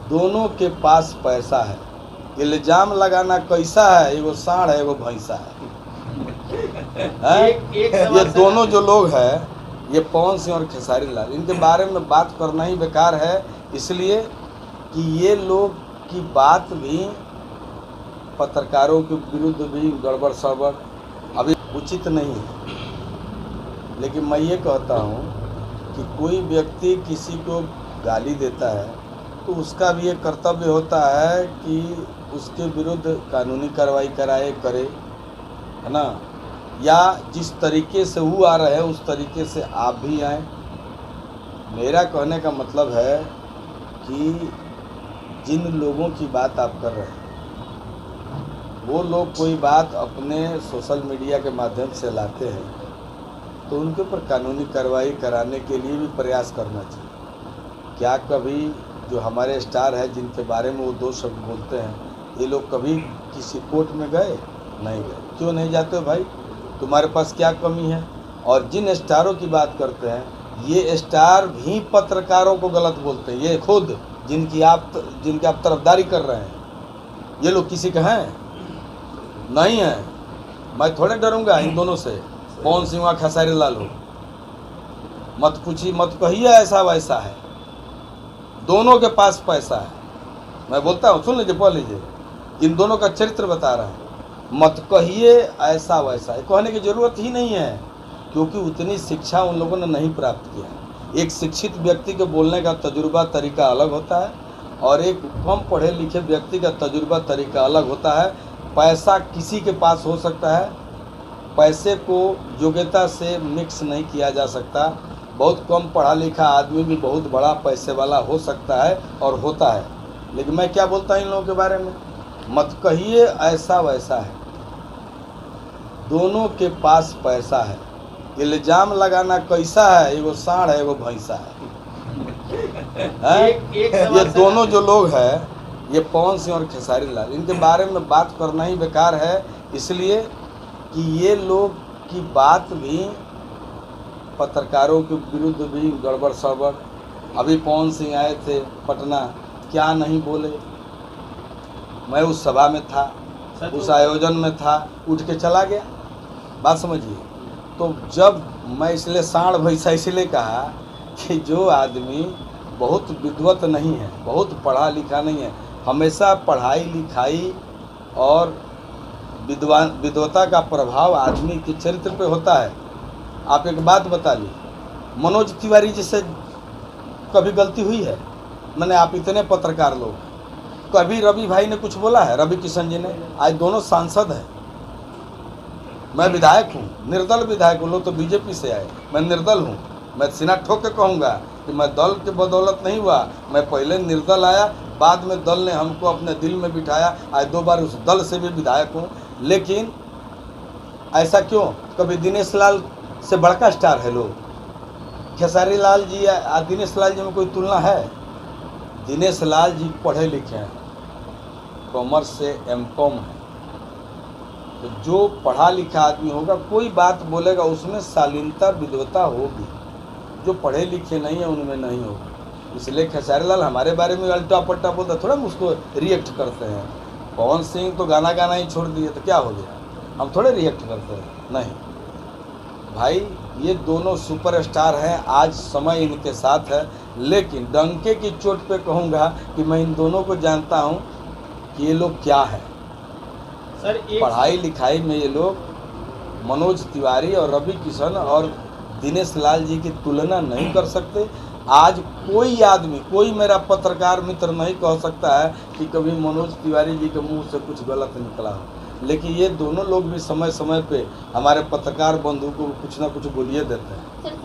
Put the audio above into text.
दोनों के पास पैसा है। इल्जाम लगाना कैसा है, एगो सांड है एगो भैंसा है। ये दोनों जो लोग हैं, ये पवन सिंह और खेसारी लाल, इनके बारे में बात करना ही बेकार है, इसलिए कि ये लोग की बात भी पत्रकारों के विरुद्ध भी गड़बड़ सड़बड़ अभी उचित नहीं है। लेकिन मैं ये कहता हूँ कि कोई व्यक्ति किसी को गाली देता है तो उसका भी एक कर्तव्य होता है कि उसके विरुद्ध कानूनी कार्रवाई करे, है ना, या जिस तरीके से वो आ रहे हैं उस तरीके से आप भी आए। मेरा कहने का मतलब है कि जिन लोगों की बात आप कर रहे हैं वो लोग कोई बात अपने सोशल मीडिया के माध्यम से लाते हैं तो उनके ऊपर कानूनी कार्रवाई कराने के लिए भी प्रयास करना चाहिए। क्या कभी जो हमारे स्टार हैं जिनके बारे में वो दो शब्द बोलते हैं, ये लोग कभी किसी कोर्ट में गए? नहीं गए। क्यों नहीं जाते भाई? तुम्हारे पास क्या कमी है? और जिन स्टारों की बात करते हैं, ये स्टार भी पत्रकारों को गलत बोलते हैं। ये खुद जिनकी आप तरफदारी कर रहे हैं, ये लोग किसी के हैं? नहीं है। मैं थोड़े डरूंगा इन दोनों से, पवन सिंह और खेसारी लाल हो। मत पूछिए, मत कहिए ऐसा वैसा है। दोनों के पास पैसा है। मैं बोलता हूँ, सुन लीजिए, पढ़ लीजिए, इन दोनों का चरित्र बता रहा है। मत कहिए ऐसा वैसा है, कहने की जरूरत ही नहीं है, क्योंकि उतनी शिक्षा उन लोगों ने नहीं प्राप्त किया। एक शिक्षित व्यक्ति के बोलने का तजुर्बा तरीका अलग होता है और एक कम पढ़े लिखे व्यक्ति का तजुर्बा तरीका अलग होता है। पैसा किसी के पास हो सकता है, पैसे को योग्यता से मिक्स नहीं किया जा सकता। बहुत कम पढ़ा लिखा आदमी भी बहुत बड़ा पैसे वाला हो सकता है और होता है। लेकिन मैं क्या बोलता हूँ इन लोगों के बारे में, मत कहिए ऐसा वैसा है। दोनों के पास पैसा है। इल्जाम लगाना कैसा है, एगो सांड है एगो भैंसा है। ये दोनों जो लोग हैं, ये पवन सिंह और खेसारी लाल, इनके बारे में बात करना ही बेकार है, इसलिए कि ये लोग की बात भी पत्रकारों के विरुद्ध भी गड़बड़ सड़बड़। अभी पवन सिंह आए थे पटना, क्या नहीं बोले। मैं उस सभा में था, उस आयोजन में था, उठ के चला गया। बात समझिए। तो जब मैं इसलिए सांड भैंसा इसलिए कहा कि जो आदमी बहुत विद्वत नहीं है, बहुत पढ़ा लिखा नहीं है, हमेशा पढ़ाई लिखाई और विद्वता का प्रभाव आदमी के चरित्र पे होता है। आप एक बात बता ली, मनोज तिवारी जी से कभी गलती हुई है? मैंने, आप इतने पत्रकार लोग, कभी रवि भाई ने कुछ बोला है? रवि किशन जी ने, आज दोनों सांसद हैं। मैं विधायक हूँ, निर्दल विधायक हूँ। लोग तो बीजेपी से आए, मैं निर्दल हूँ। मैं सीना ठोक के कहूँगा कि मैं दल के बदौलत नहीं हुआ। मैं पहले निर्दल आया, बाद में दल ने हमको अपने दिल में बिठाया। आज 2 बार उस दल से भी विधायक हूँ। लेकिन ऐसा क्यों? कभी दिनेश लाल से बड़का स्टार है लोग, खेसारी लाल जी या दिनेश लाल जी में कोई तुलना है? दिनेश लाल जी पढ़े लिखे हैं, कॉमर्स से M.Com है। तो जो पढ़ा लिखा आदमी होगा, कोई बात बोलेगा उसमें शालीनता विद्वता होगी। जो पढ़े लिखे नहीं है उनमें नहीं होगी। इसलिए खेसारी लाल हमारे बारे में अल्टा पट्टा बोलता, थोड़ा हम उसको रिएक्ट करते हैं। पवन सिंह तो गाना गाना ही छोड़ दिए तो क्या हो गया, हम थोड़े रिएक्ट करते हैं? नहीं भाई, ये दोनों सुपरस्टार हैं। आज समय इनके साथ है, लेकिन डंके की चोट पे कहूँगा कि मैं इन दोनों को जानता हूँ कि ये लोग क्या है। सर, पढ़ाई लिखाई में ये लोग मनोज तिवारी और रवि किशन और दिनेश लाल जी की तुलना नहीं कर सकते। आज कोई आदमी, कोई मेरा पत्रकार मित्र नहीं कह सकता है कि कभी मनोज तिवारी जी के मुंह से कुछ गलत निकला हो। लेकिन ये दोनों लोग भी समय समय पे हमारे पत्रकार बंधु को कुछ ना कुछ बोलिए देते हैं।